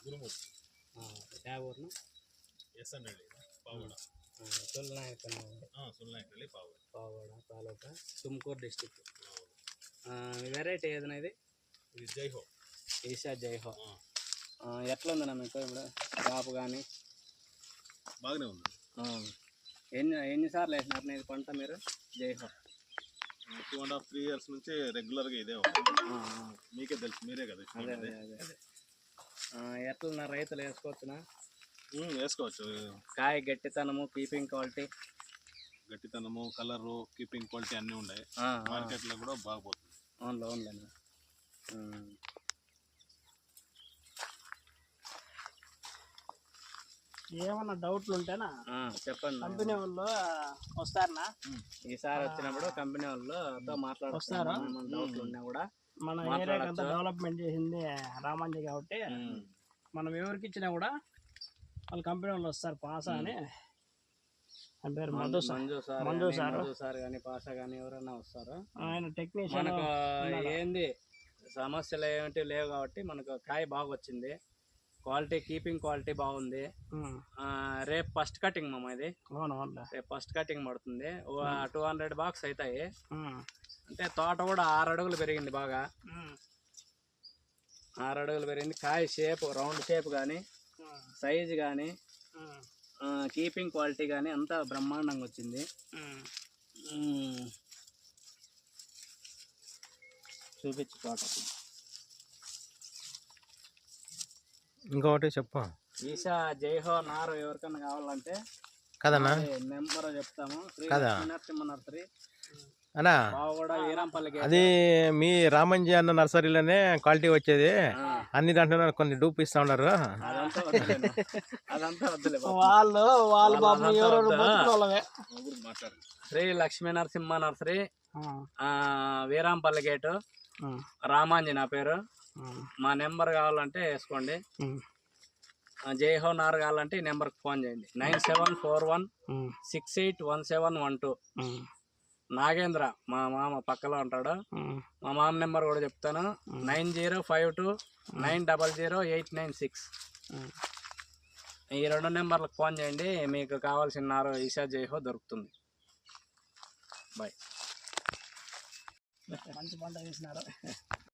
ಗುರುಮೂರ್ತಿ ಯಾವ ಊರ್ನ ಎಸ್ಸನಹಳ್ಳಿ Pavagada ಸುಲ್ನಾಯಕನಹಳ್ಳಿ Pavagada taluk Tumakuru district. Variety ఏదైనా ఇది జైహో ఈషా జైహో. ఎట్లా ఉందన్నా మీకు ఇప్పుడు క్రాప్ కానీ? బాగానే ఉంది. ఎన్నిసార్లు వేసినారు ఇది పంట మీరు జైహో? 2.5-3 years నుంచి రెగ్యులర్గా ఇదే ఉంది. మీకే తెలుసు, మీరే కదా. అదే ఎట్లా రైతులు వేసుకోవచ్చునా? వేసుకోవచ్చు. కాయ గట్టితనము, కీపింగ్ క్వాలిటీ, గట్టితనము, కలరు, కీపింగ్ క్వాలిటీ అన్నీ ఉన్నాయి. మార్కెట్లో కూడా బాగుపోతుంది. అవునులేనా. ఏమన్నా డౌట్లు ఉంటేనా చెప్పండి. కంపెనీ వాళ్ళు వస్తారనా? ఈసారి వచ్చినప్పుడు కంపెనీ వాళ్ళతో మాట్లాడొస్తారు. డౌట్లు ఉన్నా కూడా మన ఏరియాకి అంతా డెవలప్మెంట్ చేసింది రామాంజీ కాబట్టి మనం ఎవరికి ఇచ్చినా కూడా వాళ్ళ కంపెనీ వాళ్ళు వస్తారు. పాసా అని పేరు మంజు సార్ కానీ పాసా కానీ ఎవరైనా వస్తారు. ఆయన టెక్నీషియన్. మనకు ఏంది సమస్యలు ఏమిటి లేవు కాబట్టి మనకు కాయ బాగా వచ్చింది. క్వాలిటీ, కీపింగ్ క్వాలిటీ బాగుంది. రేపు ఫస్ట్ కటింగ్ మామ ఇది. రేపు ఫస్ట్ కటింగ్ పడుతుంది. 200 బాక్స్ అవుతాయి. అంటే తోట కూడా 6 అడుగులు పెరిగింది. బాగా 6 అడుగులు పెరిగింది. కాయ షేప్, రౌండ్ షేప్ కానీ, సైజు కానీ, కీపింగ్ క్వాలిటీ కానీ అంతా బ్రహ్మాండంగా వచ్చింది. చూపించు తోట. ఇంకొకటి చెప్పు. ఈషా జైహో నారు ఎవరికన్నా కావాలంటే కదన్నా నెంబర్ చెప్తాము. నరసింహ నర్సరీ అన్నా, వీరంపల్లికి. అది మీ రామంజీ అన్న నర్సరీలోనే క్వాలిటీ వచ్చేది. అన్ని దాంట్లో కొన్ని డూప్ ఇస్తా ఉన్నారు. అదంతా వద్దులే. శ్రీ లక్ష్మీ నరసింహ నర్సరీ, వీరంపల్లి గేటు, రామాంజీ నా పేరు. మా నెంబర్ కావాలంటే వేసుకోండి. జైహో నారు కావాలంటే ఈ నెంబర్కి ఫోన్ చేయండి. 9741681712. నాగేంద్ర మా మామ పక్కలో ఉంటాడు. మా మామ నెంబర్ కూడా చెప్తాను. 9052900896. ఈ 2 నెంబర్లకు ఫోన్ చేయండి. మీకు కావాల్సిన నారు ఈషా జైహో దొరుకుతుంది. బాయ్. మంచి పంట వేసినారు.